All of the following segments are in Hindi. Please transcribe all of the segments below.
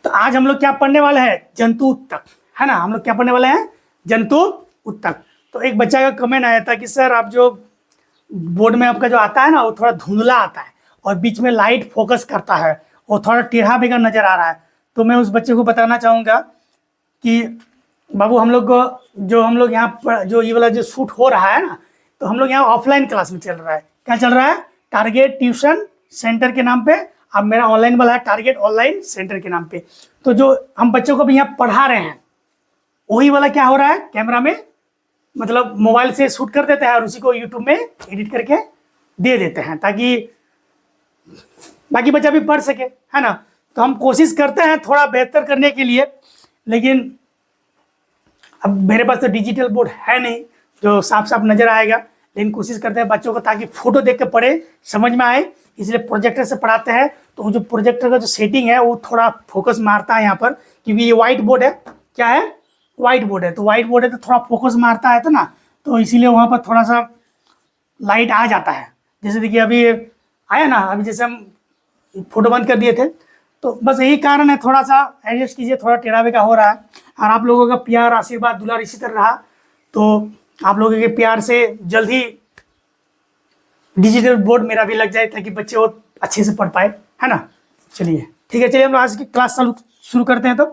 तो आज हम लोग क्या पढ़ने वाले हैं, जंतु उत्तक, है ना। हम लोग क्या पढ़ने वाले हैं, जंतु उत्तक। तो एक बच्चा का कमेंट आया था कि सर आप जो बोर्ड में आपका जो आता है ना वो थोड़ा धुंधला आता है और बीच में लाइट फोकस करता है, वो थोड़ा टेढ़ा बेगा नजर आ रहा है। तो मैं उस बच्चे को बताना चाहूँगा कि बाबू हम लोग जो हम लोग यहाँ पर जो ये वाला जो शूट हो रहा है ना, तो हम लोग यहाँ ऑफलाइन क्लास में चल रहा है। क्या चल रहा है, टारगेट ट्यूशन सेंटर के नाम पे। अब मेरा ऑनलाइन वाला है टारगेट ऑनलाइन सेंटर के नाम पे। तो जो हम बच्चों को भी यहाँ पढ़ा रहे हैं वही वाला क्या हो रहा है, कैमरा में मतलब मोबाइल से शूट कर देते हैं और उसी को यूट्यूब में एडिट करके दे देते हैं ताकि बाकी बच्चा भी पढ़ सके, है ना। तो हम कोशिश करते हैं थोड़ा बेहतर करने के लिए, लेकिन अब मेरे पास तो डिजिटल बोर्ड है नहीं जो साफ साफ नजर आएगा, लेकिन कोशिश करते हैं बच्चों को ताकि फोटो देख के पढ़े, समझ में आए, इसलिए प्रोजेक्टर से पढ़ाते हैं। तो जो प्रोजेक्टर का जो सेटिंग है वो थोड़ा फोकस मारता है यहाँ पर, क्योंकि ये व्हाइट बोर्ड है। क्या है, व्हाइट बोर्ड है। तो व्हाइट बोर्ड है तो थोड़ा फोकस मारता है, तो ना, तो इसीलिए वहाँ पर थोड़ा सा लाइट आ जाता है। जैसे देखिए अभी आया ना, अभी जैसे हम फोटो बंद कर दिए थे, तो बस यही कारण है, थोड़ा सा एडजस्ट कीजिए, थोड़ा टेढ़ा बेका हो रहा है। और आप लोगों का प्यार, आशीर्वाद, दुलार इसी तरह रहा तो आप लोगों के प्यार से जल्द ही डिजिटल बोर्ड मेरा भी लग जाए ताकि बच्चे और अच्छे से पढ़ पाए, है ना। चलिए ठीक है, चलिए हम आज की क्लास शुरू करते हैं। तो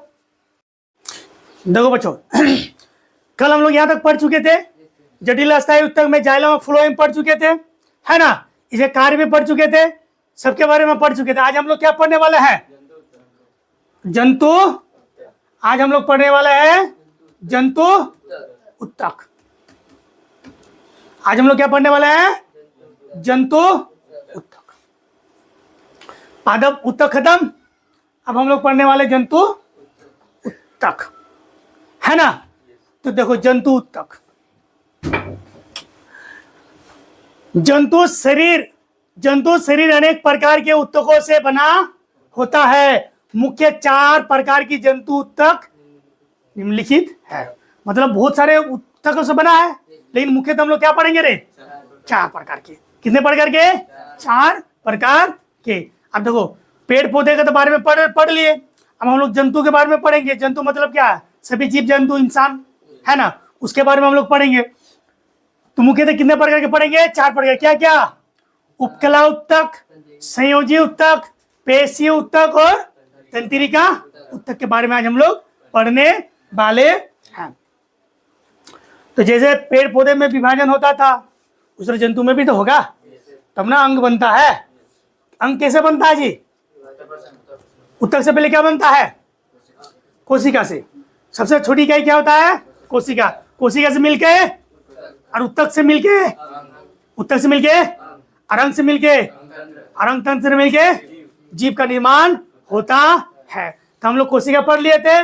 देखो बच्चों कल हम लोग यहाँ तक पढ़ चुके थे, जटिल अस्थायी उत्तक में जाइलम फ्लोएम पढ़ चुके थे, है ना। इसे कार्य में पढ़ चुके थे, सबके बारे में पढ़ चुके थे। आज हम लोग क्या पढ़ने वाले हैं, जंतु। आज हम लोग पढ़ने वाले हैं जंतु उत्तक। आज हम लोग क्या पढ़ने वाले हैं, जंतु उत्तक। पादप उत्तक खत्म, अब हम लोग पढ़ने वाले जंतु उत्तक, है ना। तो देखो जंतु उत्तक, जंतु शरीर अनेक प्रकार के उत्तकों से बना होता है। मुख्य 4 प्रकार की जंतु उत्तक निम्नलिखित है। मतलब बहुत सारे उत्तकों से बना है, लेकिन मुख्यतः हम लोग क्या पढ़ेंगे रे, 4 प्रकार के। कितने प्रकार के, 4 प्रकार के। अब देखो पेड़ पौधे के तो बारे में पढ़ लिए, अब हम लोग जंतु के बारे में पढ़ेंगे। जंतु मतलब क्या है, सभी जीव जंतु, इंसान, है ना, उसके बारे में हम लोग पढ़ेंगे। तो मुख्यतः कितने प्रकार के पढ़ेंगे, 4 प्रकार। क्या क्या, उपकला उत्तक, संयोजी उत्तक, पेशीय उत्तक और तंत्रिका उत्तक के बारे में आज हम लोग पढ़ने वाले हैं। तो जैसे पेड़ पौधे में विभाजन होता था, दूसरे जंतु में भी तो होगा, तब ना अंग बनता है। अंग कैसे बनता है जी, उत्तक से पहले क्या बनता है, कोशिका से। सबसे छोटी इकाई क्या होता है, कोशिका। कोशिका से मिलके और उत्तक से मिलके, उत्तक से मिलके अरंग से मिलके, अरंग तंत्र से मिलके जीव का निर्माण होता है। तो हम लोग कोशिका पढ़ लिए थे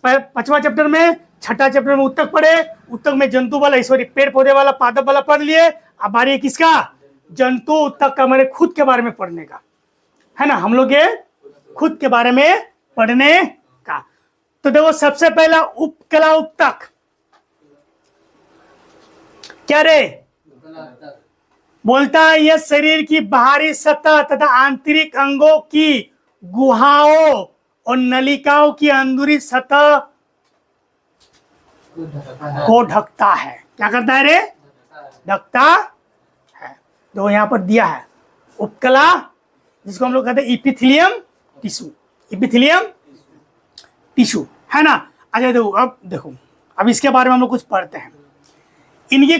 5वां चैप्टर में, 6ठा चैप्टर में उत्तक पढ़े। उत्तक में जंतु वाला, सॉरी पेड़ पौधे वाला, पादप वाला पढ़ लिए। अब बारी है किसका, जंतु उत्तक का, मैंने खुद के बारे में पढ़ने का, है ना। हम लोग ये खुद के बारे में पढ़ने का। तो देखो सबसे पहला उपकला उत्तक, क्या रे, बोलता है यह शरीर की बाहरी सतह तथा आंतरिक अंगों की गुहाओं और नलिकाओं की अंदरूनी सतह को ढकता है। क्या करता है रे, ढकता है। तो यहाँ पर दिया है उपकला, जिसको हम लोग कहते हैं इपिथेलियम टिश्यू, इपिथेलियम टिश्यू, है ना। अच्छा देखो, अब देखो, अब इसके बारे में हम लोग कुछ पढ़ते हैं। इनकी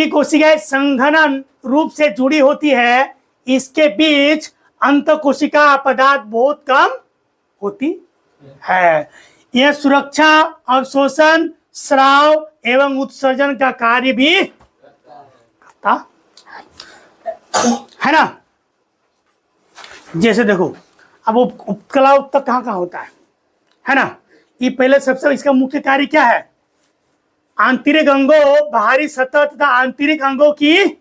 कोशिकाएं संघनन रूप से जुड़ी होती है। इसके बीच अंत कोशिका पदार्थ बहुत कम होती है। यह सुरक्षा, अवशोषण, स्राव एवं उत्सर्जन का कार्य भी करता है ना। जैसे देखो, अब उपकला उत्तक कहाँ होता है ना। ये पहले सबसे इसका मुख्य कार्य क्या है, आंतरिक अंगों, बाहरी सतह तथा आंतरिक अंगों की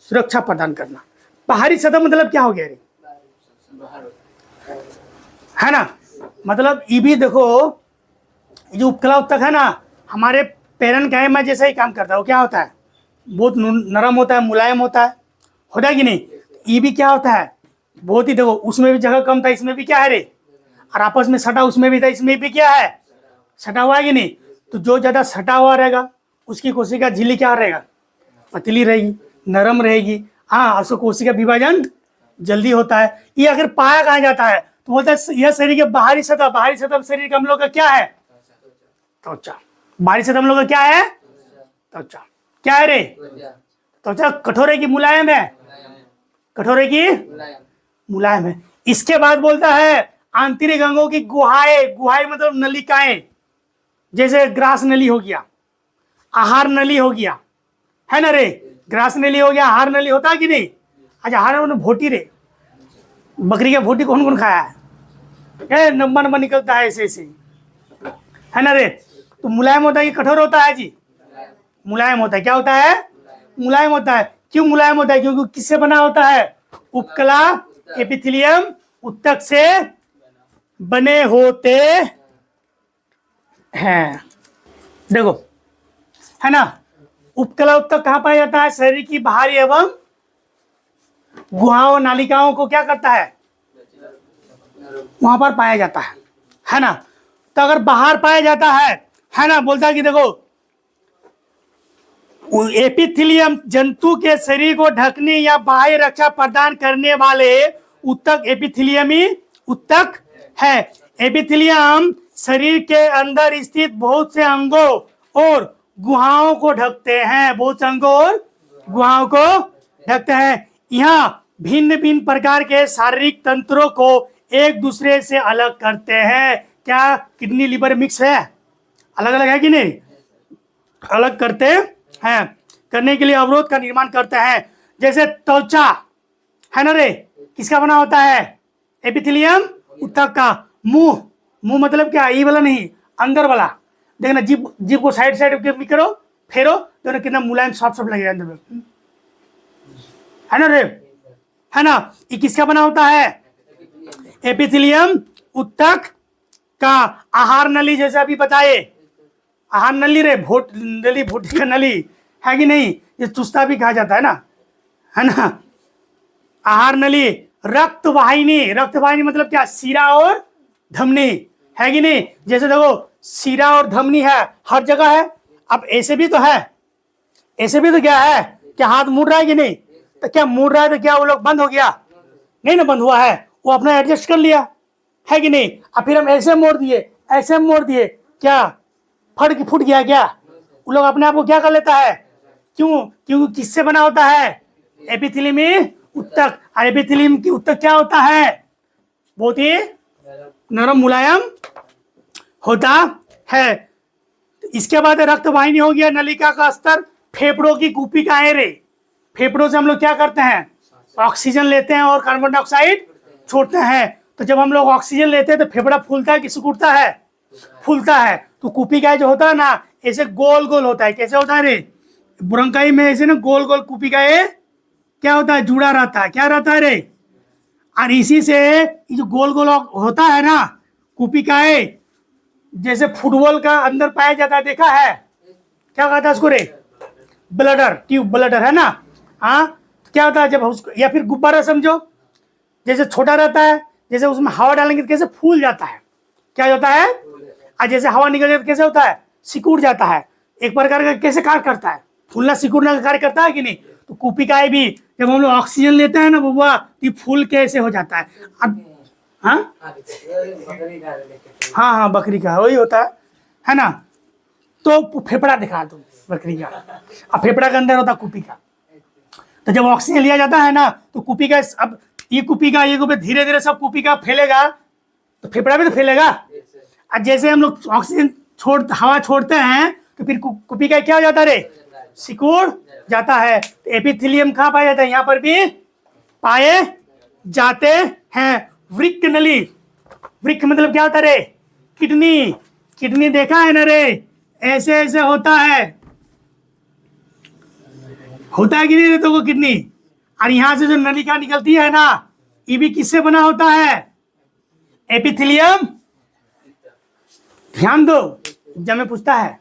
सुरक्षा प्रदान करना। बाहरी सतह मतलब क्या हो गया रे, है ना। मतलब ये भी देखो, जो उपकला उत्तक है ना, हमारे पैरेन्काइमा जैसा ही काम करता है। वो क्या होता है, बहुत नरम होता है, मुलायम होता है कि नहीं। ये भी क्या होता है, बहुत ही, देखो उसमें भी जगह कम था, इसमें भी क्या है रे, और आपस में सटा उसमें भी था, इसमें भी क्या है, सटा हुआ है कि नहीं। तो जो ज्यादा सटा हुआ रहेगा उसकी कोशिका झिल्ली क्या रहेगा, पतली रहेगी, नरम रहेगी। हाँ, उसको कोशिका विभाजन जल्दी होता है। ये अगर पाया कहा जाता है तो बोलता है यह शरीर के बाहरी सतह शरीर के हम लोग का क्या है, त्वचा। बाहरी सतह हम लोग का क्या है, त्वचा। क्या है रे, त्वचा कठोर है कि मुलायम है, कठोर है कि मुलायम है। इसके बाद बोलता है आंतरिक अंगों की गुहाएं, गुहाएं मतलब नलिकाएं, जैसे ग्रास नली हो गया, आहार नली हो गया, है ना रे, ग्रास नली हो गया, आहार नली होता है कि नहीं। अच्छा, आहार में भोटी रे, बकरी का भोटी कौन कौन खाया है, नंबा नंबा निकलता है ऐसे ऐसे, है ना रे। तो मुलायम होता है कि कठोर होता है जी, मुलायम होता है। क्या होता है, मुलायम होता है। क्यों मुलायम होता है, क्योंकि किससे बना होता है, उपकला एपिथेलियम उत्तक से बने होते हैं। देखो, है ना, उपकला उत्तक कहां पाया जाता है, शरीर की बाहरी एवं गुहाओं नालिकाओं को क्या करता है, वहां पर पाया जाता है ना। तो अगर बाहर पाया जाता है ना, बोलता है कि देखो एपिथेलियम जंतु के शरीर को ढकने या बाह्य रक्षा प्रदान करने वाले उत्तक एपिथेलियमी उत्तक है। एपिथेलियम शरीर के अंदर स्थित बहुत से अंगों और गुहाओं को ढकते हैं, बहुत से अंगों और गुहाओं को ढकते हैं। यहाँ भिन्न भिन्न प्रकार के शारीरिक तंत्रों को एक दूसरे से अलग करते हैं। क्या किडनी लिवर मिक्स है, अलग अलग है कि नहीं, अलग करते हैं, करने के लिए अवरोध का निर्माण करते हैं। जैसे त्वचा है ना रे, किसका बना होता है, एपिथेलियम उत्तक का। मुंह, मुंह मतलब क्या, ये वाला नहीं, अंदर वाला। देखना जीभ, जीभ को साइड साइड में करो, फेरो, तो कितना मुलायम सॉफ्ट सॉफ्ट लगेगा अंदर में, है ना रे, है ना। ये किसका बना होता है, एपिथेलियम उत्तक का। आहार नली जैसे अभी बताए, आहार नली रे, भोट नली, भोटी का नली है कि नहीं, ये चुस्ता भी कहा जाता है ना। आहार नली, रक्त वाहिनी, रक्त वाहिनी मतलब क्या, सीरा और धमनी, है कि नहीं। जैसे देखो सीरा और धमनी है हर जगह है। अब ऐसे भी तो है, ऐसे भी तो क्या है, क्या हाथ मुड़ रहा है कि नहीं, तो क्या मुड़ रहा है तो क्या वो लोग बंद हो गया, नहीं ना बंद हुआ है, वो अपना एडजस्ट कर लिया, है कि नहीं। अब फिर हम ऐसे मोड़ दिए, ऐसे मोड़ दिए, क्या फूट गया क्या, वो लोग अपने आप को क्या कर लेता है। क्यों, क्योंकि किससे बना होता है, एपिथेलियम उत्तक। एपिथेलियम की उत्तक क्या होता है, बहुत ही नरम मुलायम होता है। इसके बाद रक्त वाहिनी हो गया, नलिका का स्तर, फेफड़ों की कूपिकाएं रे, फेफड़ों से हम लोग क्या करते हैं, ऑक्सीजन लेते हैं और कार्बन डाइऑक्साइड छोड़ते हैं। तो जब हम लोग ऑक्सीजन लेते हैं तो फेफड़ा फूलता है कि सिकुड़ता है, फूलता है। तो कूपिकाएं जो होता है ना, ऐसे गोल गोल होता है। कैसे होता है रे, ब्रोंकाई में ऐसे ना गोल गोल कूपिकाएं क्या होता है, जुड़ा रहता है, क्या रहता है रे। और इसी से ये जो गोल गोल होता है ना कूपिकाएं, जैसे फुटबॉल का अंदर पाया जाता है, देखा है, क्या कहता है उसको रे, ब्लडर, ट्यूब ब्लडर, है ना। हाँ, तो क्या होता है जब उसको, या फिर गुब्बारा समझो, जैसे छोटा रहता है, जैसे उसमें हवा डालेंगे तो कैसे फूल जाता है, क्या होता है, और जैसे हवा निकल जाए तो कैसे होता है, सिकुड़ जाता है। एक प्रकार का कैसे कार्य करता है, फूलना सिकुड़ना का कार्य करता है कि नहीं। तो कूपिकाएं भी जब हम लोग ऑक्सीजन लेते हैं ना बबुआ, तो फूल कैसे हो जाता है। अब हाँ हाँ, बकरी का वही होता है ना। तो फेफड़ा दिखा दो बकरी का, अब फेफड़ा के अंदर होता कूपिका। तो जब ऑक्सीजन लिया जाता है ना तो कूपिका, अब ये कूपिका धीरे धीरे सब कूपिका फैलेगा, तो फेफड़ा भी तो फैलेगा। और जैसे हम लोग ऑक्सीजन हवा छोड़ते हैं तो फिर कूपिका क्या हो जाता है रे, सिकुड़ जाता है। तो एपिथेलियम कहाँ पाया जाता है, यहाँ पर भी पाए जाते हैं। वृक्क नली, वृक्क मतलब क्या होता है रे, किडनी, किडनी देखा है ना रे, ऐसे ऐसे होता है कि नहीं तो वो किडनी। और यहां से जो नलिका निकलती है ना, ये भी किससे बना होता है, एपिथेलियम। ध्यान दो, एग्जाम में पूछता है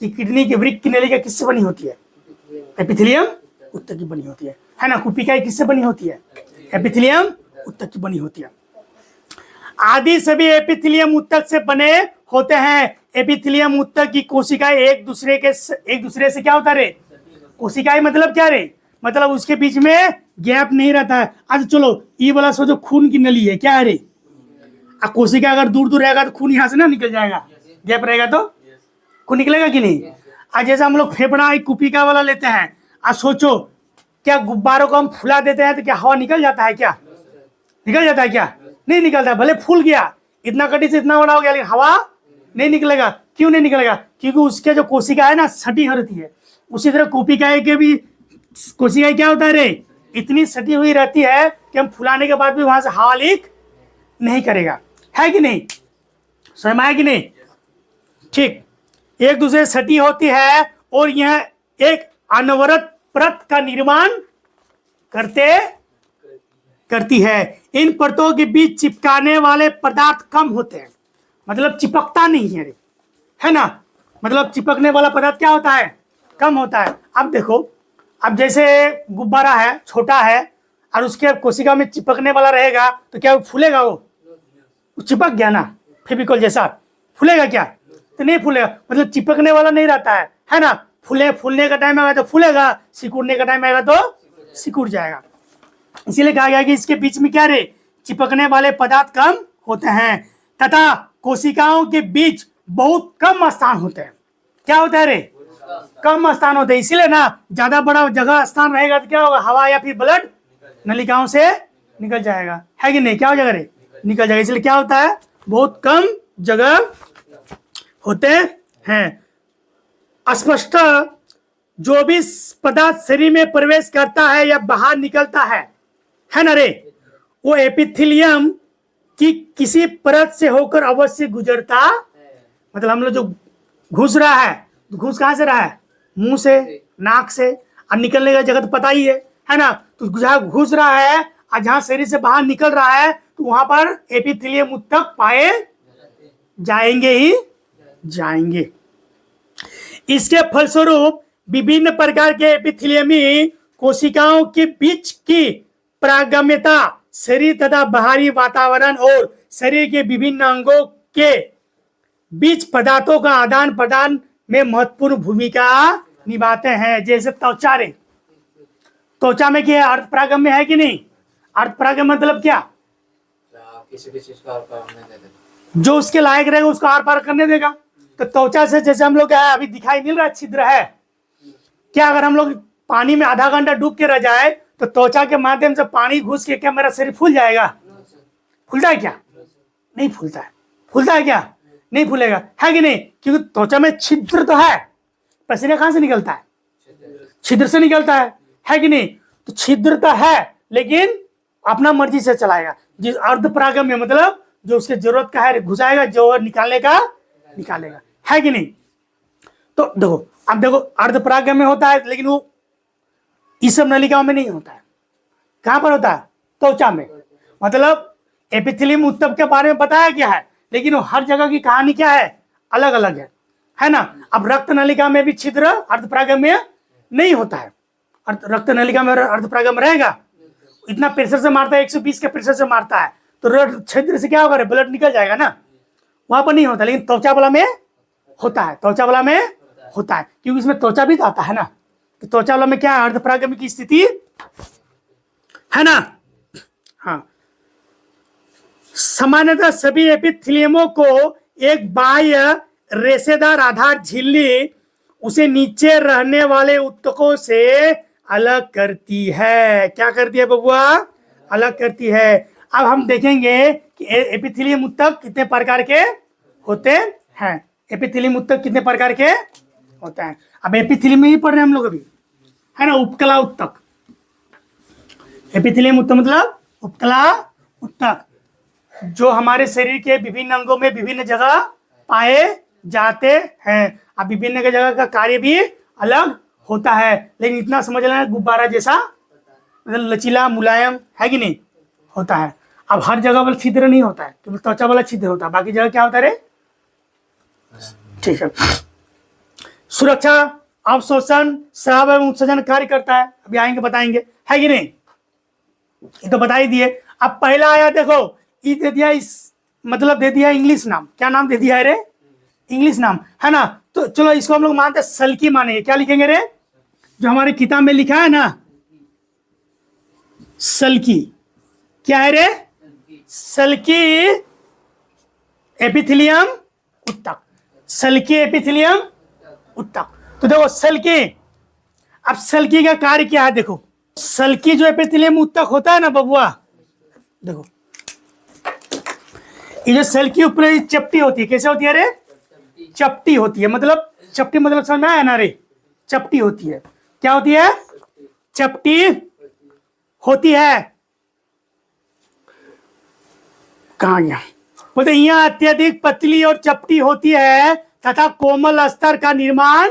कि किडनी की वृक्क की नलिका किससे बनी होती है, एपिथेलियम उत्तक की बनी होती है ना। कूपिकाएं किससे बनी होती है, एपिथेलियम उत्तक की बनी होती है। आदि सभी एपिथेलियम उत्तक से बने होते हैं। एपिथेलियम उत्तक की कोशिकाएं एक दूसरे से क्या होता रे, कोशिकाएं मतलब क्या रे, मतलब उसके बीच में गैप नहीं रहता है। अच्छा चलो, ये वाला सोचो खून की नली है, क्या है रे, अब कोशिका अगर दूर दूर रहेगा तो खून यहाँ से ना निकल जाएगा, गैप रहेगा तो खून निकलेगा कि नहीं। आज जैसे हम लोग फेफड़ा एक कुपिका वाला लेते हैं, आज सोचो क्या गुब्बारों को हम फुला देते हैं तो क्या हवा निकल जाता है, क्या निकल जाता है, क्या नहीं निकलता। भले फूल गया, इतना कटी से इतना बड़ा हो गया, लेकिन हवा नहीं निकलेगा। क्यों नहीं निकलेगा, क्योंकि उसके जो कोशिका है ना सटी रहती है। उसी तरह कोशिकाएं के भी कोशिकाएं क्या होता है रे, इतनी सटी हुई रहती है कि हम फुलाने के बाद भी वहां से हवा लीक नहीं करेगा, है कि नहीं, समझ में आया कि नहीं। ठीक, एक दूसरे से सटी होती है और यह एक अनवरत परत का निर्माण करती है। इन परतों के बीच चिपकाने वाले पदार्थ कम होते हैं, मतलब चिपकता नहीं है रे, है ना, मतलब चिपकने वाला पदार्थ क्या होता है, कम होता है। अब देखो, अब जैसे गुब्बारा है, छोटा है, और उसके कोशिका में चिपकने वाला रहेगा तो क्या फूलेगा, वो चिपक गया ना, फेविकोल जैसा, फूलेगा क्या, तो नहीं फूलेगा, मतलब चिपकने वाला नहीं रहता है ना। फूलने का टाइम आएगा तो फूलेगा, सिकुड़ने का टाइम आएगा तो सिकुड़ जाएगा। इसीलिए कहा गया कि इसके बीच में क्या रे, चिपकने वाले पदार्थ कम होते हैं तथा कोशिकाओं के बीच बहुत कम स्थान होते हैं। क्या होता है रे, कम स्थान होते हैं। इसीलिए ना ज्यादा बड़ा जगह स्थान रहेगा तो क्या होगा, हवा या फिर ब्लड नलिकाओं से निकल जाएगा, है कि नहीं, क्या हो जाएगा रे, निकल जाएगा। इसलिए क्या होता है, बहुत कम जगह होते हैं। स्पष्ट जो भी पदार्थ शरीर में प्रवेश करता है या बाहर निकलता है ना रे, वो एपिथेलियम की किसी परत से होकर अवश्य गुजरता। मतलब हम लोग जो घुस रहा है, तो घुस कहां से रहा है, मुंह से, नाक से, और निकलने का जगह तो पता ही है ना। तो जहां घुस रहा है और जहां शरीर से बाहर निकल रहा है तो वहां पर एपिथेलियम उत्तक पाए जाएंगे ही जाएंगे। इसके फलस्वरूप विभिन्न प्रकार के एपिथेलियमी कोशिकाओं के बीच की पारगम्यता शरीर तथा बाहरी वातावरण और शरीर के विभिन्न अंगों के बीच पदार्थों का आदान प्रदान में महत्वपूर्ण भूमिका निभाते हैं। जैसे त्वचा रे, त्वचा में क्या अर्ध परागम्य है कि नहीं, अर्ध परागम्य मतलब क्या, किसी भी चीज का आर पार नहीं दे देगा, जो उसके लायक रहेगा उसको आर पार करने देगा। तो त्वचा से जैसे हम लोग अभी दिखाई मिल रहा है छिद्र है, क्या अगर हम लोग पानी में आधा घंटा डूब के रह जाए तो त्वचा के माध्यम से पानी घुस के क्या मेरा शरीर फूल जाएगा, फूलता है क्या, नहीं फूलता है, फूलता है क्या, नहीं फूलेगा, है कि नहीं, क्योंकि त्वचा में छिद्र तो है। पसीना कहां से निकलता है, छिद्र से निकलता है कि नहीं। तो छिद्र तो है लेकिन अपना मर्जी से चलाएगा। जिस अर्ध परागम्य मतलब जो उसके जरूरत का है घुसाएगा, जो निकालने का निकालेगा, है कि नहीं। तो देखो, अब देखो अर्ध परागम्य होता है लेकिन वो इस सब नलिकाओं में नहीं होता है। कहां पर होता है, त्वचा में। मतलब एपिथेलियम उत्तक के बारे में बताया गया है, लेकिन वो हर जगह की कहानी क्या है, अलग अलग है ना। अब रक्त नलिका में भी छिद्र अर्ध परागम्य नहीं होता है। रक्त नलिका में अर्ध परागम्य रहेगा, इतना प्रेशर से मारता है, 120 के प्रेशर से मारता है, तो छिद्र से क्या होगा, ब्लड निकल जाएगा ना, वहां पर नहीं होता। लेकिन त्वचा वाला में होता है, त्वचा वाला में होता है, क्योंकि इसमें त्वचा भी आता है ना। तो त्वचा वाला में क्या है, अर्ध परागम्य की स्थिति है ना। हाँ, सामान्यतः सभी एपिथेलियमों को एक बाह्य रेशेदार आधार झिल्ली उसे नीचे रहने वाले उत्तकों से अलग करती है। क्या करती है बबुआ, अलग करती है। अब हम देखेंगे कि एपिथेलियम उत्तक कितने प्रकार के होते हैं। एपिथेलियम उत्तक कितने प्रकार के होते हैं। अब एपिथेलियम में ही पढ़ रहे हैं हम लोग अभी, है ना। उपकला उत्तक, एपिथेलियम उत्तक मतलब उपकला उत्तक, जो हमारे शरीर के विभिन्न अंगों में विभिन्न जगह पाए जाते हैं। अब विभिन्न जगह का कार्य भी अलग होता है, लेकिन इतना समझ लेना गुब्बारा जैसा मतलब लचीला मुलायम है कि नहीं होता है। अब हर जगह वाला छिद्र नहीं होता है, केवल त्वचा वाला छिद्र होता है, बाकी जगह क्या होता है रे, ठीक है। सुरक्षा, अवशोषण, स्राव एवं उत्सर्जन कार्य करता है। अभी आएंगे बताएंगे, है कि नहीं, ये तो बता ही दिए। अब पहला आया देखो, ई दे दिया, इस मतलब दे दिया इंग्लिश नाम, क्या नाम दे दिया है रे, इंग्लिश नाम, है ना। तो चलो इसको हम लोग मानते हैं सल्की मानेंगे, क्या लिखेंगे रे, जो हमारी किताब में लिखा है ना, सल्की, क्या है रे, सल्की एपिथिलियम उत्तक, सल्की एपिथिलियम उत्तक। तो देखो सल्की, अब सल्की का कार्य क्या है, देखो सल्की जो एपिथिलियम उत्तक होता है ना बबुआ, देखो ये जो सल्की ऊपर चपटी होती है, कैसे होती है रे, चपटी होती है, मतलब चपटी मतलब समझ में आया ना रे, चपटी होती है, क्या होती है, चपटी होती है। कहा गया, बोलते यहाँ अत्यधिक पतली और चपटी होती है तथा कोमल अस्तर का निर्माण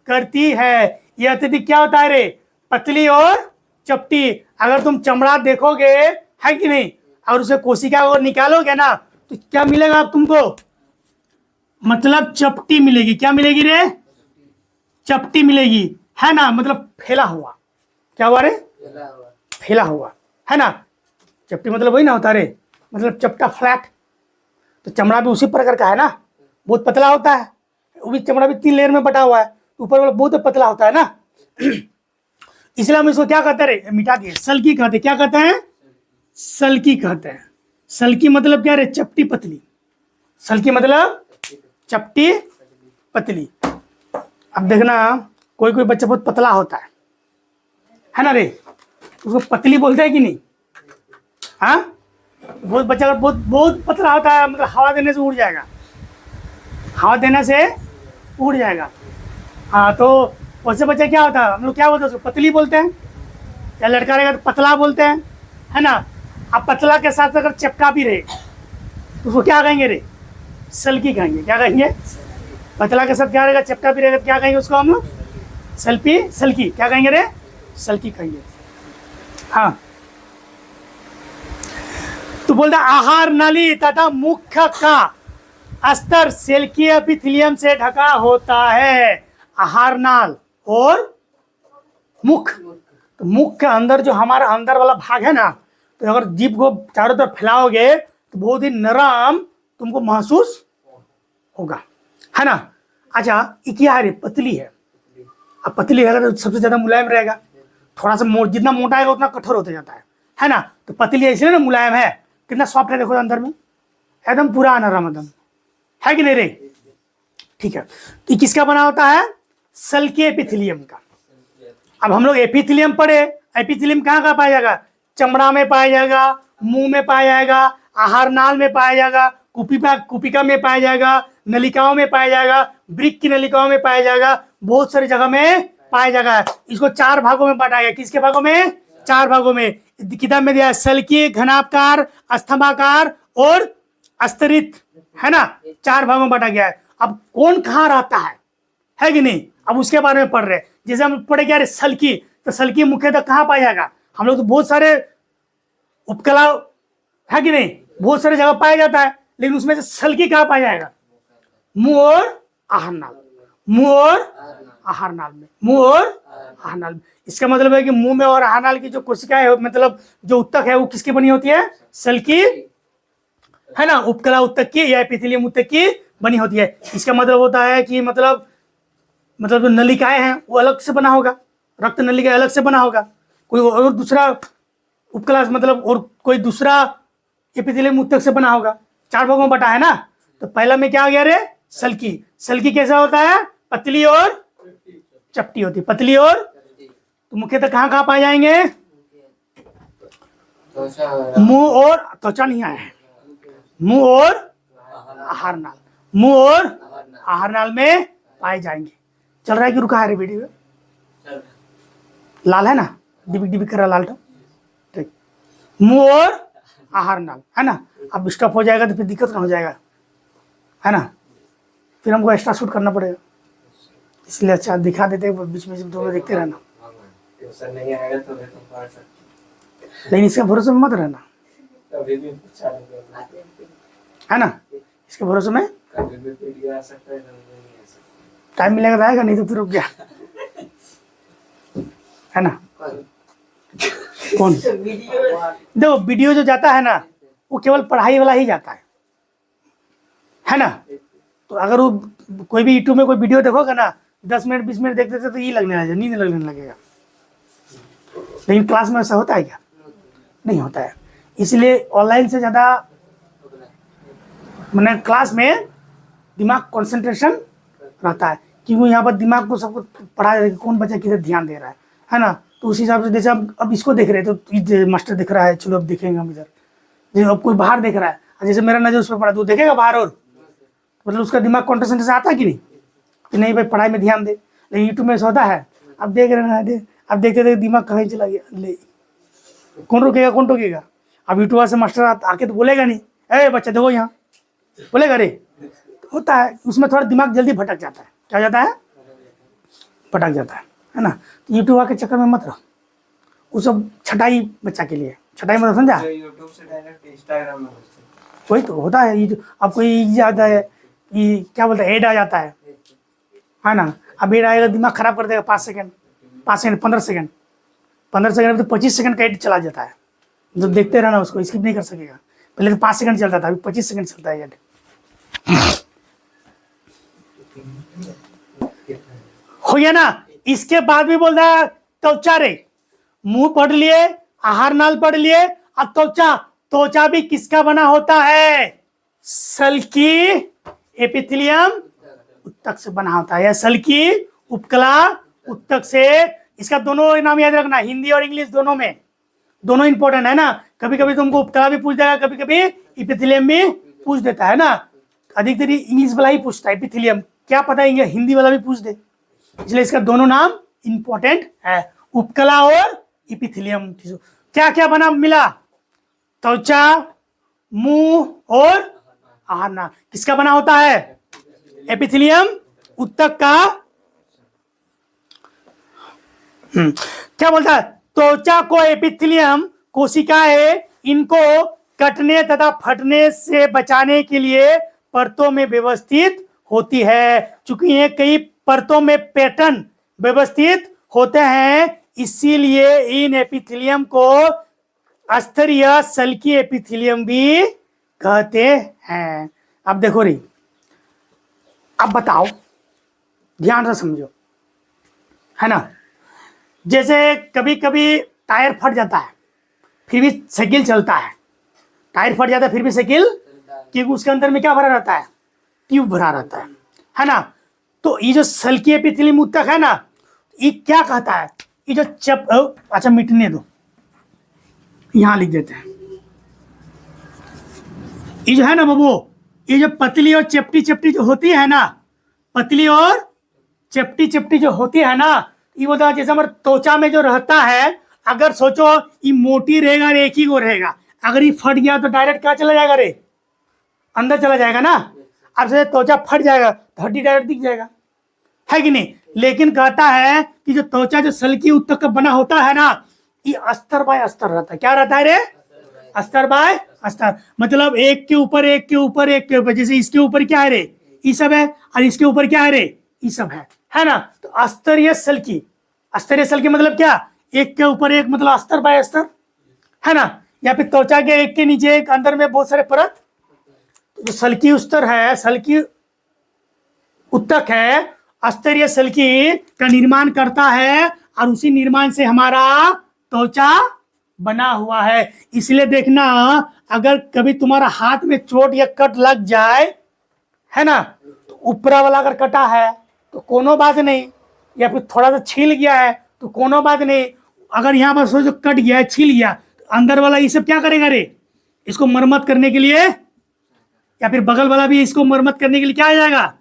करती है। यह अत्यधिक क्या होता है रे, पतली और चपटी। अगर तुम चमड़ा देखोगे, है कि नहीं, और उसे कोशिका को निकालोगे ना, तो क्या मिलेगा अब तुमको, मतलब चपटी मिलेगी, क्या मिलेगी रे, चपटी मिलेगी, है ना, मतलब फैला हुआ, क्या हुआ रे, फैला हुआ, है ना। चपटी मतलब वही ना होता रे, मतलब चपटा, फ्लैट। तो चमड़ा भी उसी प्रकार का है ना, बहुत पतला होता है, वो भी चमड़ा भी 3 लेयर में बटा हुआ है, ऊपर वाला बहुत पतला होता है ना। इसलिए हम इसको क्या कहते हैं, मिटा दिए, सल्की कहते हैं, क्या कहते हैं, सल्की कहते हैं। सल्की मतलब क्या रे, चपटी पतली, सल्की मतलब चपटी पतली। अब देखना, कोई कोई बच्चा बहुत पतला होता है ना रे, उसको पतली बोलते हैं कि नहीं, हाँ, बहुत बच्चा अगर बहुत बहुत पतला होता है, मतलब हवा देने से उड़ जाएगा, हवा देने से उड़ जाएगा, हाँ, तो वैसे बच्चा क्या होता है, हम लोग क्या बोलते हैं उसको, पतली बोलते हैं, या लड़का रहेगा तो पतला बोलते हैं, है ना। अब पतला के साथ अगर चपका भी रहे तो उसको क्या कहेंगे रे, सल्की कहेंगे, क्या कहेंगे, पतला के साथ क्या रहेगा, चपका भी रहेगा तो क्या कहेंगे उसको हम लोग, सल्की, क्या कहेंगे रे, सल्की कहेंगे, हाँ। तो बोलते आहार नली तथा मुख का स्तर सेल्की एपिथेलियम से ढका होता है। आहार नाल और मुख, तो मुख के अंदर जो हमारा अंदर वाला भाग है ना, तो अगर जीभ को चारों तरफ फैलाओगे तो बहुत ही नरम तुमको महसूस होगा, है ना। अच्छा, ये क्या है, पतली है, अब पतली है तो सबसे ज्यादा मुलायम रहेगा, थोड़ा सा जितना मोटा है उतना कठोर होता जाता है ना। तो पतली है इसलिए ना मुलायम है, कितना सॉफ्ट है देखो अंदर में, एकदम पूरा नरम एकदम, है कि नहीं रे, ठीक है। तो किसका बना होता है, सल्की एपिथेलियम का। अब हम लोग एपिथेलियम पढ़े, एपिथेलियम कहाँ कहाँ पाया जाएगा, चमड़ा में पाया जाएगा, मुंह में पाया जाएगा, आहार नाल में पाया जाएगा, कुपिका में पाया जाएगा, नलिकाओं में पाया जाएगा, वृक्क की नलिकाओं में पाया जाएगा, बहुत सारी जगह में पाया जाएगा। इसको 4 भागों में बांटा गया, किसके भागों में, 4 भागों में। किताब में दिया है सल्की, घनाकार, स्तंभाकार और स्तरित, है ना, 4 भागों में बांटा गया है। अब कौन कहाँ रहता है कि नहीं, अब उसके बारे में पढ़ रहे हैं। जैसे हम पढ़े क्या, सल्की, तो सल्की मुख्यतः कहाँ पाया जाएगा, हम लोग तो बहुत सारे उपकला, है कि नहीं, बहुत सारे जगह पाया जाता है, लेकिन उसमें से सल्की कहाँ पाया जाएगा, मुंह और आहार नाल, मुंह और आहार नाल में, मुंह और आहार नाल में। इसका मतलब है कि मुंह में और आहार नाल की जो कोशिकाएं है, मतलब जो उत्तक है, वो किसकी बनी होती है, सल्की, है ना, उपकला उत्तक की या एपिथेलियम उत्तक की बनी होती है। इसका मतलब होता है कि मतलब जो नलिकाएं हैं वो अलग से बना होगा, रक्त नलिका अलग से बना होगा, कोई और दूसरा उपकला मतलब और कोई दूसरा एपिथेलियम उत्तक से बना होगा। 4 भागों में बटा है ना। तो पहला में क्या आ गया रे, सल्की। सल्की कैसा होता है, पतली और चपटी होती है, पतली और, तो मुख्यतः कहाँ कहाँ पाए जाएंगे, मुंह और, त्वचा नहीं आया है, मुंह और आहार नाल, मुंह और आहार नाल में पाए जाएंगे। चल रहा है कि रुका है रे वीडियो, लाल है ना, डिबिक डिबिक कर रहा लाल, ठीक, मुंह और आहार नाल, है ना। अब स्टॉप हो जाएगा तो फिर दिक्कत ना हो जाएगा, है ना, फिर हमको एक्स्ट्रा शूट करना पड़ेगा, इसलिए अच्छा दिखा देते हैं, बीच में तुम देखते रहना, नहीं आएगा तो तुम पढ़ सकते, लेकिन इसके भरोसे में मत रहना, कभी भी है ना, इसके भरोसे में कभी भी वीडियो आ सकता है, कभी नहीं आ सकता, टाइम मिलेगा तो आएगा, नहीं तो फिर रुक गया, है ना। कौन? देखो वीडियो जो जाता है ना वो केवल पढ़ाई वाला ही जाता है ना। तो अगर वो कोई भी यूट्यूब में कोई वीडियो देखोगे ना 10 मिनट 20 मिनट देखते थे तो ये लगने लगेगा, नींद लगने लगेगा। लेकिन क्लास में ऐसा होता है क्या? नहीं होता है। इसलिए ऑनलाइन से ज़्यादा मैंने क्लास में दिमाग कंसंट्रेशन रहता है, क्योंकि यहाँ पर दिमाग को सबको पढ़ा जाए कौन बच्चा किधर ध्यान दे रहा है ना। तो उस हिसाब से जैसे अब इसको देख रहे हैं तो मास्टर दिख रहा है, चलो अब देखेंगे हम इधर। जैसे अब कोई बाहर देख रहा है, जैसे मेरा नजर उस पर पड़ा तो देखेगा बाहर, और मतलब उसका दिमाग कंसंट्रेशन आता है कि नहीं कि नहीं भाई पढ़ाई में ध्यान दे। लेकिन यूट्यूब में ऐसा होता है, अब देख रहे हैं अब देखते देखते दिमाग कहीं चला गया, ले कौन रोकेगा, कौन टोकेगा? अब यूट्यूबर से मास्टर आके तो बोलेगा नहीं, अरे बच्चा देखो यहाँ, बोलेगा रे? होता है उसमें थोड़ा दिमाग जल्दी भटक जाता है। क्या जाता है? भटक जाता है ना। तो यूट्यूब के चक्कर में मत रहो, वो सब छटाई बच्चा के लिए, छटाई मतलब समझा? यूट्यूब से डायरेक्ट इंस्टाग्राम में वही तो होता है। अब कोई आता है कि क्या बोलते हैं, एड आ जाता है ना। अब एड आएगा दिमाग खराब कर देगा 5 सेकंड 15 सेकंड 15 सेकंड में तो 25 सेकंड का एड चला जाता है। जो देखते रहना उसको स्किप नहीं कर सकेगा। पहले तो 5 सेकंड चलता था, अभी 25 सेकंड चलता है एड। हो गया ना। इसके बाद भी बोल रहा है त्वचा रे, मुंह पढ़ लिए, आहार नाल पढ़ लिए, अब त्वचा। त्वचा भी किसका बना होता है? सल्की एपिथेलियम उत्तक से बना होता है, या सल्की उपकला उत्तक से। इसका दोनों नाम याद रखना, हिंदी और इंग्लिश दोनों में, दोनों इंपॉर्टेंट है ना। कभी कभी तुमको उपकला भी पूछ देगा, कभी कभी एपिथेलियम भी पूछ देता है ना। अधिकतर इंग्लिश वाला ही पूछता है एपिथेलियम, क्या पता है हिंदी वाला भी पूछ दे। इसलिए इसका दोनों नाम इंपॉर्टेंट है, उपकला और एपिथेलियम। क्या क्या बना मिला? त्वचा, मुंह और आहार। किसका बना होता है? एपिथेलियम उत्तक का। क्या बोलता है? त्वचा को एपिथेलियम कोशिकाएं इनको कटने तथा फटने से बचाने के लिए परतों में व्यवस्थित होती है। चूंकि ये कई परतों में पैटर्न व्यवस्थित होते हैं, इसीलिए इन एपिथेलियम को अस्तर या सल्की एपिथेलियम भी कहते हैं। अब देखो रे, अब बताओ, ध्यान से समझो, है ना। जैसे कभी कभी टायर फट जाता है फिर भी साइकिल चलता है। टायर फट जाता है फिर भी साइकिल, क्योंकि उसके अंदर में क्या भरा रहता है? ट्यूब भरा रहता है ना। तो ये जो सल्की एपिथेलियम उत्तक है ना, ये क्या कहता है? ये जो अच्छा मिटने दो, यहां लिख देते हैं। ये जो है ना बाबू, ये जो पतली और चपटी चपटी जो होती है ना, पतली और चपटी चपटी जो होती है ना, ये बोलता है जैसे हमारे त्वचा में जो रहता है, अगर सोचो ये मोटी रहेगा, एक ही को रहेगा, अगर ये फट गया तो डायरेक्ट क्या चला जाएगा रे? अंदर चला जाएगा ना। अब जैसे त्वचा फट जाएगा तो हड्डी डायरेक्ट दिख जाएगा, है कि नहीं। लेकिन कहता है कि जो त्वचा जो सल्की उत्तक का बना होता है ना, ये अस्तर बाय अस्तर रहता है। क्या रहता है रे? अस्तर बाय अस्तर। मतलब एक के ऊपर एक के ऊपर एक के ऊपर। जैसे इसके ऊपर क्या है रे? ये सब है, और इसके ऊपर क्या है रे? ये सब है ना। तो अस्तरीय सल्की, अस्तरीय सल्की मतलब क्या? एक के ऊपर एक, मतलब अस्तर बाय अस्तर, है ना। या फिर त्वचा के एक के नीचे एक, अंदर में बहुत सारे परत। जो सल्की उत्तर है, सल्की उत्तक है, अस्तरीय सल्की का निर्माण करता है, और उसी निर्माण से हमारा त्वचा बना हुआ है। इसलिए देखना, अगर कभी तुम्हारा हाथ में चोट या कट लग जाए, है ना, तो ऊपरा वाला अगर कटा है तो कोनो बात नहीं, या फिर थोड़ा सा छील गया है तो कोनो बात नहीं। अगर यहाँ पर सोचो कट गया है, छील गया, तो अंदर वाला ये सब क्या करेगा रे? इसको मरम्मत करने के लिए, या फिर बगल वाला भी इसको मरम्मत करने के लिए क्या आ जाएगा?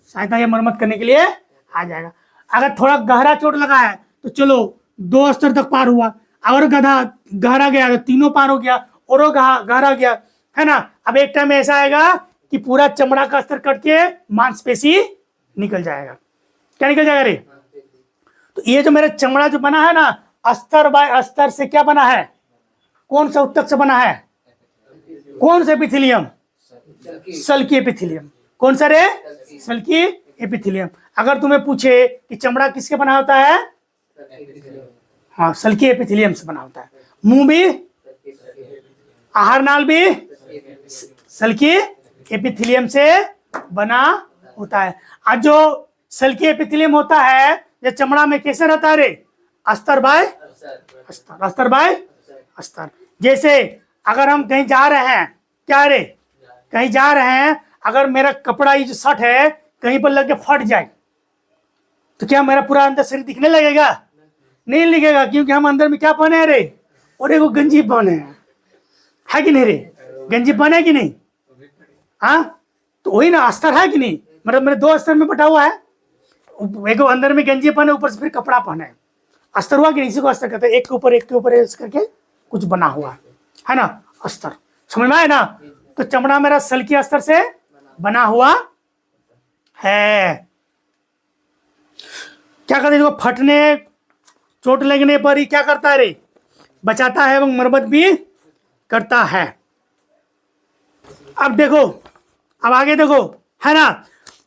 सहायता या मरम्मत करने के लिए आ जाएगा। अगर थोड़ा गहरा चोट लगा है तो चलो 2 स्तर तक पार हुआ, अगर गहरा गया तो 3 पार हो गया, और गहरा गया, है ना। अब एक टाइम ऐसा आएगा कि पूरा चमड़ा का स्तर कट के मांसपेशी निकल जाएगा। क्या निकल जाएगा रे? तो ये जो मेरा चमड़ा जो बना है ना, अस्तर बाय अस्तर से क्या बना है? कौन सा उत्तक से बना है? कौन सा एपिथेलियम? सल्की एपिथेलियम। कौन सा रे? सल्की एपिथेलियम। अगर तुम्हें पूछे कि चमड़ा किसके बना होता है, हाँ, सल्की एपिथेलियम से बना होता है। मुंह भी, आहार नाल भी सल्की एपिथेलियम से बना होता है। आज जो सल्की एपिथेलियम होता है ये चमड़ा में कैसे रहता है रे? अस्तर बाय अस्तर, अस्तर बाय अस्तर। जैसे अगर हम कहीं जा रहे हैं, क्या रे, कहीं जा रहे हैं, अगर मेरा कपड़ा ये जो शर्ट है कहीं पर लग के फट जाए तो क्या मेरा पूरा अंदर शरीर दिखने लगेगा? नहीं लगेगा, क्योंकि हम अंदर में क्या पहने हैं रे? और एक गंजी पहने हैं, है कि नहीं रे? गंजी पहने है कि नहीं? हाँ, तो वही ना अस्तर है कि नहीं? मतलब मेरे दो अस्तर में बटा हुआ है, एक अंदर में गंजी पहने, ऊपर से फिर कपड़ा पहने, अस्तर हुआ कि नहीं? इसी को अस्तर कहते हैं, एक के ऊपर एक के ऊपर ऐसे करके कुछ बना हुआ है ना, अस्तर। समझ में आए ना? तो चमड़ा मेरा सल्की अस्तर से बना हुआ है। क्या करते देखो, फटने चोट लगने पर ही क्या करता है रे? बचाता है एवं मरम्मत भी करता है। अब देखो, अब आगे देखो, है ना,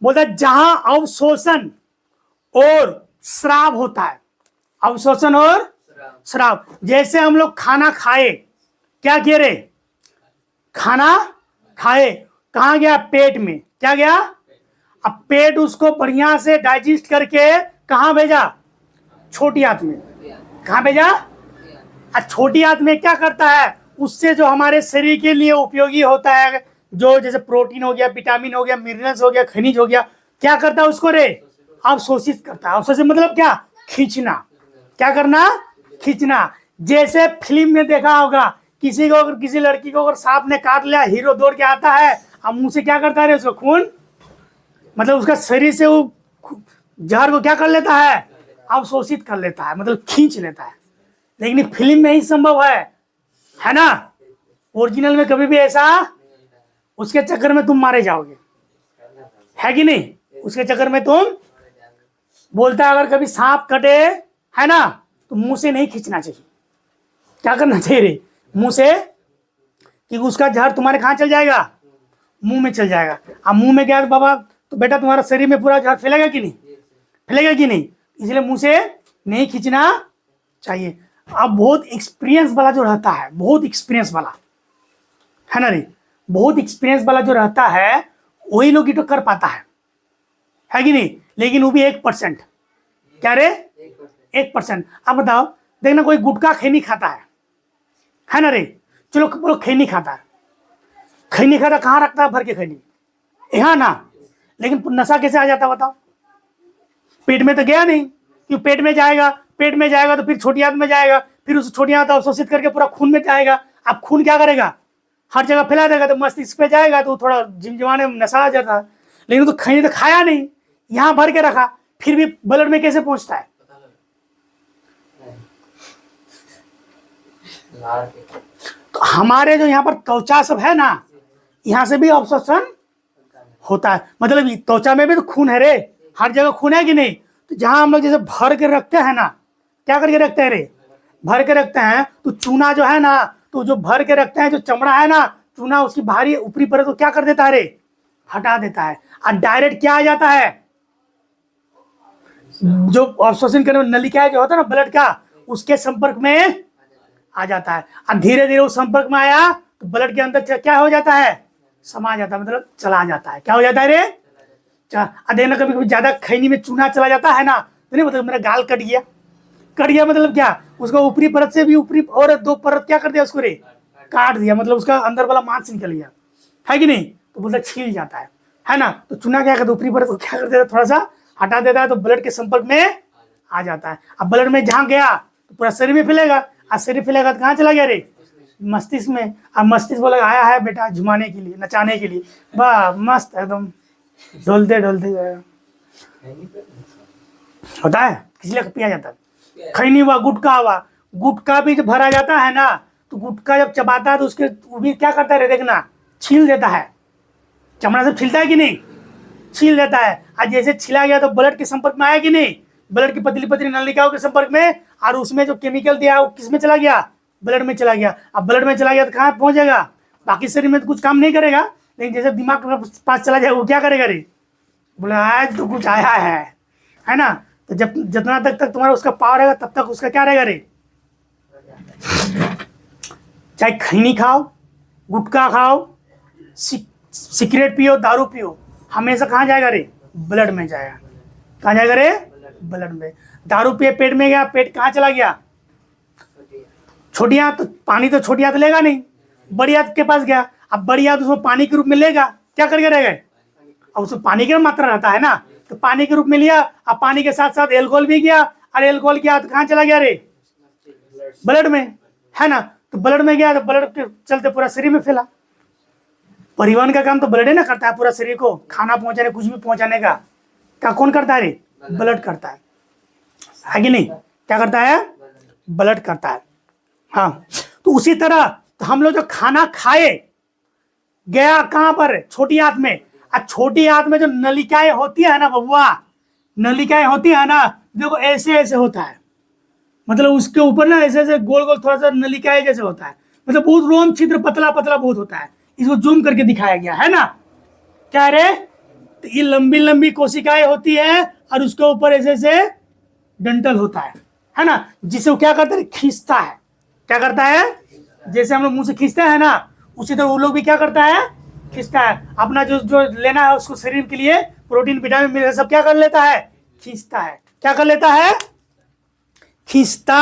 बोलता है जहां अवशोषण और श्राव होता है, अवशोषण और श्राव। जैसे हम लोग खाना खाए, क्या किए रे? खाना खाए, कहाँ गया? पेट में। क्या गया? अब पेट उसको बढ़िया से डाइजेस्ट करके कहाँ भेजा? छोटी आंत में। कहाँ भेजा? छोटी आंत में क्या करता है? उससे जो हमारे शरीर के लिए उपयोगी होता है, जो जैसे प्रोटीन हो गया, विटामिन हो गया, मिनरल्स हो गया, खनिज हो गया, क्या करता है उसको रे? अवशोषित करता है। अवशोषित मतलब क्या? खींचना। क्या करना? खींचना। जैसे फिल्म में देखा होगा, किसी को अगर, किसी लड़की को अगर सांप ने काट लिया, हीरो दौड़ के आता है, अब मुंह से क्या करता है? उसको खून, मतलब उसका शरीर से वो जहर को क्या कर लेता है? अवशोषित कर लेता है, मतलब खींच लेता है। लेकिन फिल्म में ही संभव है ना? ओरिजिनल में कभी भी ऐसा, उसके चक्कर में तुम मारे जाओगे, है कि नहीं? उसके चक्कर में तुम, बोलता है अगर कभी सांप कटे, है ना, तो मुंह से नहीं खींचना चाहिए। क्या करना चाहिए रे? मुंह से, कि उसका जहर तुम्हारे कहाँ चल जाएगा? मुंह में चल जाएगा। अब मुंह में गया तो बाबा, तो बेटा तुम्हारा शरीर में पूरा जहर फैलेगा कि नहीं? फैलेगा कि नहीं? इसलिए मुंह से नहीं खींचना चाहिए। अब बहुत एक्सपीरियंस वाला जो रहता है, बहुत एक्सपीरियंस वाला, है ना रे, बहुत एक्सपीरियंस वाला जो रहता है वही लोग तो कर पाता है कि नहीं? लेकिन वो भी 1%। क्या रे? 1%। अब बताओ, देखना कोई गुटखा खैनी खाता है ना रे? चलो बोलो खैनी खाता है, खैनी खाता, कहाँ रखता है भर के खैनी? यहाँ ना। लेकिन नशा कैसे आ जाता है बताओ? पेट में तो गया नहीं, क्यों? पेट में जाएगा, पेट में जाएगा तो फिर छोटी आंत में जाएगा, फिर उस छोटी आंत अवशोषित करके पूरा खून में जाएगा। अब खून क्या करेगा? हर जगह फैला देगा, तो मस्तिष्क पे जाएगा, तो थोड़ा झिमझिमाने में नशा आ जाता है। लेकिन तो खैनी तो खाया नहीं, यहाँ भर के रखा, फिर भी ब्लड में कैसे पहुंचता है? तो हमारे जो यहाँ पर त्वचा सब है ना, यहाँ से भी अवशोषण होता है। मतलब त्वचा में भी तो खून है रे, हर जगह खून है कि नहीं? तो जहां हम लोग जैसे भर के रखते हैं ना, क्या करके रखते हैं रे? भर के रखते हैं, तो चूना जो है ना, तो जो भर के रखते हैं, जो चमड़ा है ना, चूना उसकी बाहरी ऊपरी परत को क्या कर देता है रे? हटा देता है। और डायरेक्ट क्या आ जाता है? जो अवशोषण करने वाली नलिका जो होता है ना ब्लड का, उसके संपर्क में आ जाता है। और धीरे धीरे उस संपर्क में आया तो ब्लड के अंदर क्या हो जाता है? समा जाता है, मतलब चला जाता है। क्या हो जाता है रे? देखना कभी कभी ज्यादा खैनी में चूना चला जाता है ना, तो नहीं मतलब मेरा गाल कट गया। कट गया मतलब क्या? उसका ऊपरी परत से भी ऊपरी और 2 परत क्या कर दिया उसको रे? काट दिया, मतलब उसका अंदर वाला मांस निकल गया, है कि नहीं? तो बोलता छील जाता है ना? तो चूना क्या करता है? ऊपरी परत को क्या कर देता है? थोड़ा सा हटा देता है, तो ब्लड के संपर्क में आ जाता है। अब ब्लड में जहाँ गया तो पूरा शरीर में फैलेगा, और शरीर फैलेगा तो कहाँ चला गया रे? मस्तिष्क में। अब मस्तिष्क बोला आया है बेटा झुमाने के लिए, नचाने के लिए, वाह मस्त एकदम ढोलते ढोलते होता है। किसी लिए पिया जाता है? खैनी हुआ, गुटखा हुआ, गुटखा भी जब भरा जाता है ना, तो गुटखा जब चबाता है तो उसके वो भी क्या करता है देखना, छील देता है। चमड़ा से छीलता है कि नहीं? छील देता है। आज जैसे छिला गया तो ब्लड के संपर्क में आया कि नहीं? ब्लड की पतली पतली नलिकाओं के संपर्क में, और उसमें जो केमिकल दिया वो किस में चला गया? ब्लड में चला गया। अब ब्लड में चला गया तो कहाँ पहुंचेगा? बाकी शरीर में तो कुछ काम नहीं करेगा, लेकिन जैसे दिमाग के पास चला जाए वो क्या करेगा रे? बोला आज तो कुछ आया है ना? तो जब जितना तक तुम्हारा उसका पावर रहेगा तब तक उसका क्या रहेगा रे? चाहे खैनी खाओ, गुटखा खाओ, सिगरेट पियो, दारू पियो, हमेशा कहाँ जाएगा रे? ब्लड में जाएगा। कहाँ जाएगा रे? ब्लड में। दारू पिए पेट में गया, पेट कहाँ चला गया? छोटी आंत। तो पानी तो छोटी आंत लेगा नहीं, बड़ी आंत के पास गया। अब बड़ी आंत उसको पानी के रूप में लेगा, क्या करके रहेगा? अब उसमें पानी की मात्रा रहता है ना, तो पानी के रूप में लिया। अब पानी के साथ साथ एल्कोहल भी गया, और एल्कोहल की आंत कहाँ चला गया रे? ब्लड में, है ना। तो ब्लड में गया, तो ब्लड के चलते पूरा शरीर में फैला। परिवहन का काम तो ब्लड ही ना करता है, पूरा शरीर को खाना पहुंचाने, कुछ भी पहुंचाने का क्या कौन करता है रे? ब्लड करता है कि नहीं? क्या करता है? ब्लड करता है। हाँ, तो उसी तरह तो हम लोग जो खाना खाए गया कहां पर? छोटी आंत में। और छोटी आंत में जो नलिकाएं होती है ना बबुआ, नलिकाएं होती है ना, देखो ऐसे ऐसे होता है, मतलब उसके ऊपर ना ऐसे ऐसे गोल गोल थोड़ा सा नलिकाएं जैसे होता है, मतलब बहुत रोम छिद्र पतला पतला बहुत होता है। इसको जूम करके दिखाया गया है ना। क्या रे? तो ये लंबी लंबी कोशिकाएं होती है, और उसके ऊपर ऐसे ऐसे डंटल होता है ना, जिसे वो क्या करता है? खींचता है। क्या करता है? जैसे हम लोग मुंह से खींचते हैं ना, उसी तरह वो लोग भी क्या करता है? खींचता है। अपना जो जो लेना है उसको शरीर के लिए, प्रोटीन विटामिन मिनरल सब क्या कर लेता है? खींचता है। क्या कर लेता है? खींचता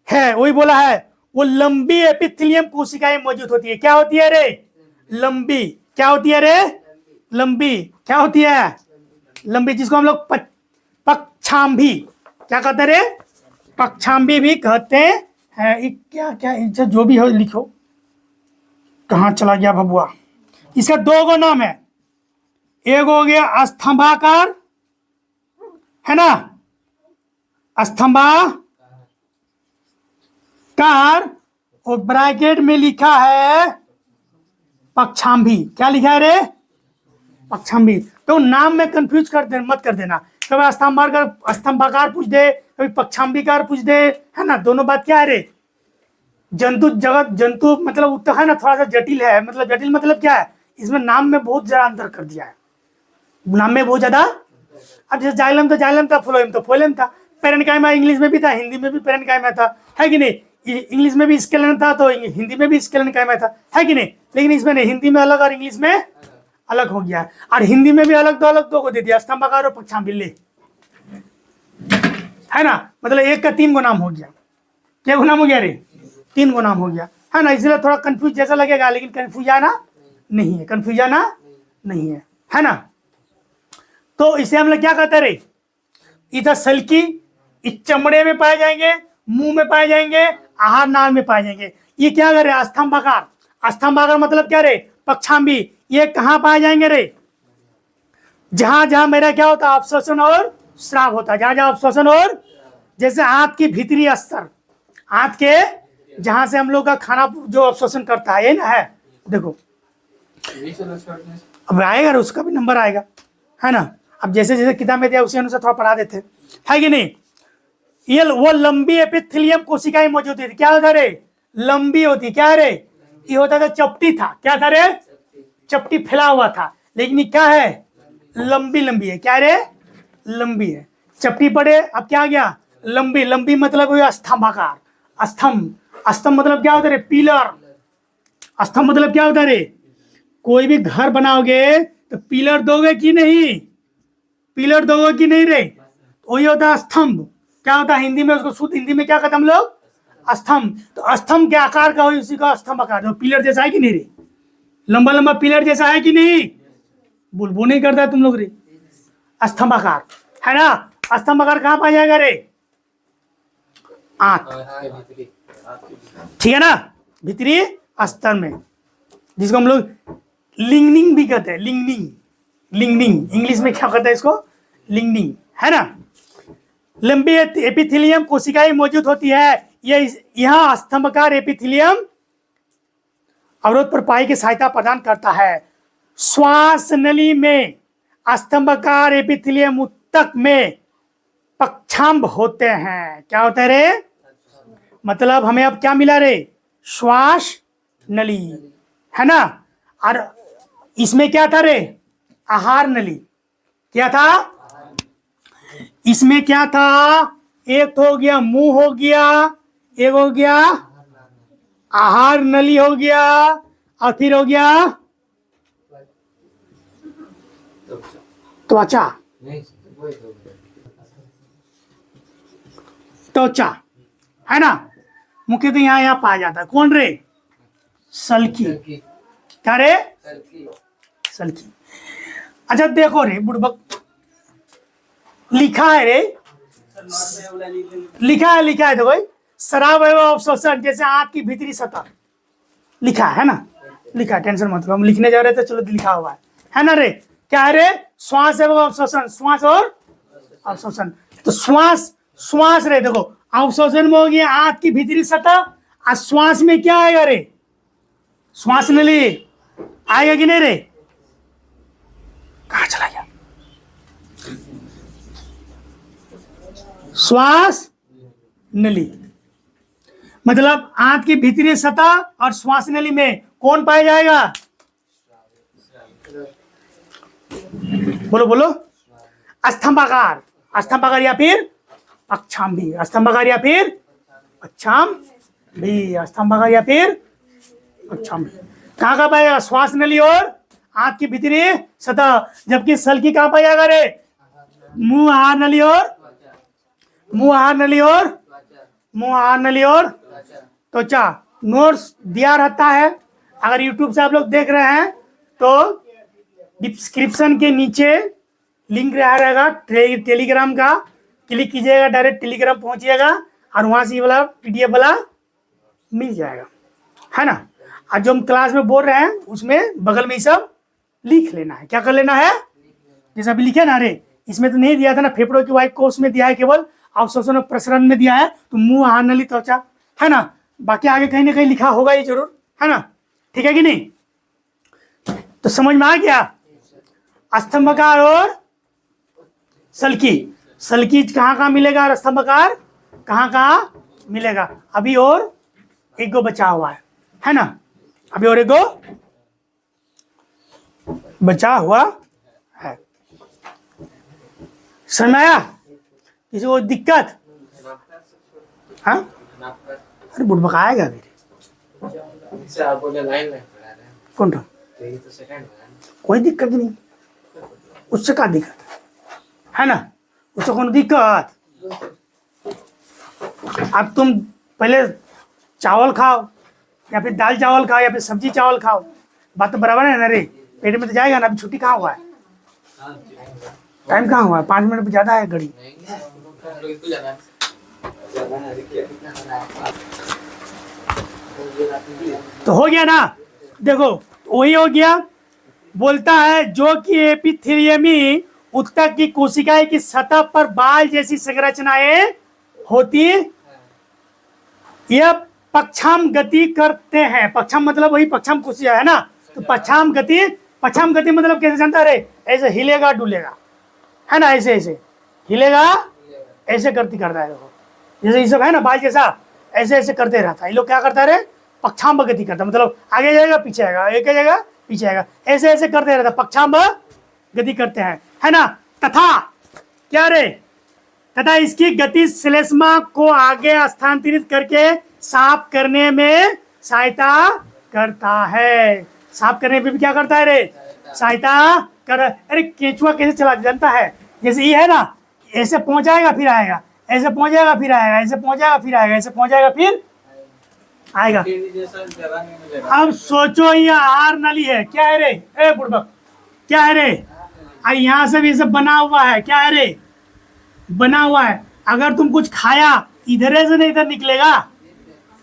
है। वही बोला है, वो लंबी एपिथेलियम कोशिकाएं मौजूद होती है। क्या होती है रे? लंबी। क्या होती है रे? लंबी। क्या होती है? लंबी, जिसको हम लोग पक्षाम्भी, क्या कहते हैं रे? पक्षाम्भी भी कहते हैं। क्या क्या जो भी हो लिखो, कहाँ चला गया भबुआ? इसका दो गो नाम है। एक हो गया स्तंभाकार, है ना, स्तंभाकार, और ब्रैकेट में लिखा है पक्षाम्भी। क्या लिखा है रे? पक्षाम्भी। तो नाम में कंफ्यूज मत कर देना। कभी स्तंभाकार पूछ दे, कभी पक्षाम्भीकार पूछ दे, है ना। दोनों बात क्या है रे? जंतु मतलब है ना, थोड़ा सा जटिल है। मतलब जटिल मतलब क्या है? इसमें नाम में बहुत ज्यादा अंतर कर दिया है, नाम में बहुत ज्यादा। अब जैसे जाइलम तो जाइलम था, फ्लोएम तो फ्लोएम था, पेरेन्काइमा इंग्लिश में भी था, हिंदी में भी पेरेन्काइमा था, है कि नहीं? इंग्लिश में भी स्केलन था तो हिंदी में भी स्केलेनकाइमा था, है कि नहीं? लेकिन इसमें नहीं, हिंदी में अलग और इंग्लिश में अलग हो गया। और हिंदी में भी अलग दो को दे दिया, स्तंभाकार और पक्षाम्भी, है ना। मतलब एक का 3 गो नाम हो गया। क्या गो नाम हो गया रे? 3 गो नाम हो गया, है ना। इसलिए थोड़ा कंफ्यूज जैसा लगेगा, लेकिन कंफ्यूजाना नहीं है, कंफ्यूजाना नहीं है ना। तो इसे हम लोग क्या कहते हैं रे? इधर सल्की, इस चमड़े में पाए जाएंगे, मुंह में पाए जाएंगे, आहार नाल में पाए जाएंगे। ये क्या करे? स्तंभाकार। स्तंभाकार मतलब क्या रे? पक्षाम्भी। ये कहाँ पाए जाएंगे रे? जहां जहां मेरा क्या होता है? अवशोषण और स्राव होता है। जहां जहां अवशोषण और, जैसे आंत की भीतरी अस्तर, आंत के जहां से हम लोग का खाना जो अवशोषण करता है, ये ना है। देखो अब आएगा, उसका भी नंबर आएगा, है ना। अब जैसे जैसे किताब में दिया उसी अनुसार थोड़ा पढ़ा देते, है कि नहीं। ये वो लंबी एपिथेलियम कोशिकाएं मौजूद थी। क्या होता रे? लंबी होती। क्या रे? ये होता था चपटी था। क्या था रे? चपटी फैला हुआ था, लेकिन ये क्या है? लंबी लंबी है। क्या रे? लंबी है। चपटी पड़े, अब क्या आ गया? लंबी। लंबी मतलब हुआ स्तंभाकार। स्तंभ, स्तंभ मतलब क्या होता है? पिलर। स्तंभ मतलब क्या होता है रे? कोई भी घर बनाओगे तो पिलर दोगे कि नहीं? पिलर दोगे कि नहीं रे? वही होता है स्तंभ। क्या होता है हिंदी में? उसको शुद्ध हिंदी में क्या कहते हम लोग? स्तंभ। तो स्तंभ के आकार का हो, उसी का स्तंभ आकार। जो पिलर जैसा है कि नहीं रे? लंबा लंबा पिलर जैसा है कि नहीं? बोल नहीं करता है तुम लोग रे? स्तंभ आकार, है ना। स्तंभ आकार कहाँ पाया जाएगा रे? आंत, ठीक है ना, भीतरी अस्तर में, जिसको हम लोग लिंगनिंग भी कहते हैं। लिंगनिंग, लिंगनिंग इंग्लिश में क्या कहते हैं इसको? लिंगनिंग, है ना। लंबी एपिथेलियम कोशिकाएं मौजूद होती है। यह स्तंभकार एपिथेलियम अवरोध पर पाई की सहायता प्रदान करता है। श्वास नली में स्तंभकार एपिथेलियम उत्तक में पक्षाम्भ होते हैं। क्या होता है रे? मतलब हमें अब क्या मिला रे? श्वास नली, है ना। और इसमें क्या था रे? आहार नली। क्या था? इसमें क्या था? एक तो हो गया मुंह हो गया, एक हो गया आहार नली हो गया, और फिर हो गया त्वचा, नहीं वही तो त्वचा है ना। मुख्यतः यहाँ पाया जाता है। कौन रे? सल्की। सल्की क्या रे? सल्की सल्की। अच्छा देखो रे बुड़बक, लिखा है रे, लिखा है देखो भाई, शराब एवं अवशोषण जैसे आंत की भीतरी सतह, लिखा है ना, लिखा है, टेंशन मत लो, हम लिखने जा रहे थे, चलो लिखा हुआ है ना रे। क्या है रे? श्वास एवं अवशोषण, श्वास और अवशोषण। तो श्वास, श्वास रे देखो, अवशोषण में हो गया आंत की भीतरी सतह, और श्वास में क्या आएगा रे? श्वास नली आएगा कि नहीं रे? कहां चला गया? श्वास नली, मतलब आंत की भीतरी सतह और श्वास नली में कौन पाया जाएगा? बोलो बोलो। स्तंभाकार, स्तंभाकार या फिर पक्षाम्भी, स्तंभाकार या फिर पक्षाम्भी, स्तंभाकार या फिर पक्षाम्भी। कहाँ का पाएगा? श्वास नली और आंत की भीतरी सतह। जबकि सल्की कहाँ पाया जाएगा रे? मुंह आहार नली और मुंह आहार नली और मुंह आहार नली और त्वचा। नोट्स दिया रहता है, अगर यूट्यूब से आप लोग देख रहे हैं तो डिस्क्रिप्शन के नीचे लिंक रहेगा टेलीग्राम का, क्लिक कीजिएगा, डायरेक्ट टेलीग्राम पहुंचिएगा और वहां से ये वाला PDF वाला मिल जाएगा, है ना। और जो हम क्लास में बोल रहे हैं उसमें बगल में ये सब लिख लेना है। क्या कर लेना है? जैसे अभी लिखे ना रे, इसमें तो नहीं दिया था ना, फेफड़ों की वाइट कोर्स में दिया है, केवल अवशोषण और प्रसरण में दिया है, तो मुंह आहार नली त्वचा, है ना। बाकी आगे कहीं ना कहीं लिखा होगा ये जरूर, है ना। ठीक है कि नहीं? तो समझ में आ गया? स्तंभकार और सल्की, सल्की कहाँ कहाँ मिलेगा और स्तंभकार कहाँ कहाँ मिलेगा? अभी और एक गो बचा हुआ है ना, अभी और एक गो बचा हुआ है। समझ आया? किसी को दिक्कत? हाँ, अरे बुढ़बक आएगा मेरे। से आप बोले लाइन में खड़ा है, कौन था? तो ये तो सेकंड है। कोई दिक्कत नहीं, उससे क्या दिक्कत है ना, उससे कौन दिक्कत? अब तुम पहले चावल खाओ या फिर दाल चावल खाओ या फिर सब्जी चावल खाओ, बात तो बराबर है ना रे, पेट में तो जाएगा ना। अभी छुट्टी कहाँ हुआ है? टाइम कहाँ हुआ है? 5 मिनट ज़्यादा है घड़ी। तो हो गया ना, देखो वही हो गया। बोलता है जो कि एपिथेलियमी उत्तक की कोशिकाएं की सतह पर बाल जैसी संरचनाएं होती, यह पक्षाम गति करते हैं। पक्षाम मतलब वही पक्षाम कोशिका है ना, तो पक्षाम गति मतलब कैसे जानता रे? ऐसे हिलेगा डुलेगा, है ना, ऐसे ऐसे हिलेगा, ऐसे करता है। देखो जैसे ये सब है ना बाल जैसा, ऐसे ऐसे करते रहता है। ये लोग क्या करता है रे? पक्षाम गति करता है, मतलब आगे जाएगा पीछे आएगा, एक जाएगा पीछे आएगा, ऐसे ऐसे करते रहता है, पक्षाम गति करते हैं, है ना। तथा क्या रे? तथा इसकी गति श्लेष्मा को आगे स्थानांतरित करके साफ करने में सहायता करता है। साफ करने में भी क्या करता है रे? सहायता कर। अरे केंचुआ कैसे चला जानता है? जैसे ये है ना, ऐसे पहुंच जाएगा फिर आएगा, ऐसे पहुंच जाएगा फिर आएगा, ऐसे पहुंच जाएगा फिर आएगा, ऐसे पहुंच जाएगा फिर आएगा। जैसा जगह नहीं मिलेगा। अब सोचो ये आहार नली है, क्या है रे? ए बुड़बक, क्या है रे? यहाँ से भी सब बना हुआ है, क्या है रे? बना हुआ है। अगर तुम कुछ खाया इधर से नहीं इधर निकलेगा।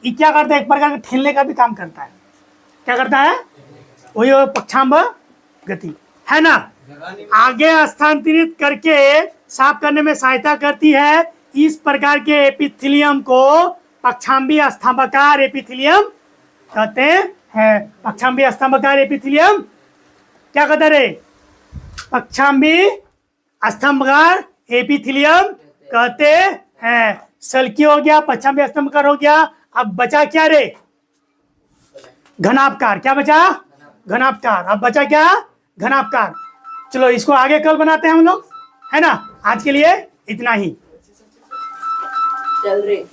ये क्या करता है? एक प्रकार का ठेलने का भी काम करता है। क्या करता है? वही पक्षाम्ब गति, है ना। आगे स्थानांतरित करके साफ करने में सहायता करती है। इस प्रकार के एपिथेलियम को पक्षाम्बी स्तंभकार एपिथेलियम कहते हैं। पक्षाम्बी स्तंभकार एपिथेलियम क्या कहते हैं रे? पक्षाम्बी स्तंभकार एपिथेलियम कहते हैं। सल्की हो गया, पक्षाम्बी स्तंभकार हो गया। अब बचा क्या रे? घनाभकार। क्या बचा? घनाभकार। अब बचा क्या? घनाभकार। चलो इसको आगे कल बनाते हैं हम लोग, है ना। आज के लिए इतना ही। चल रही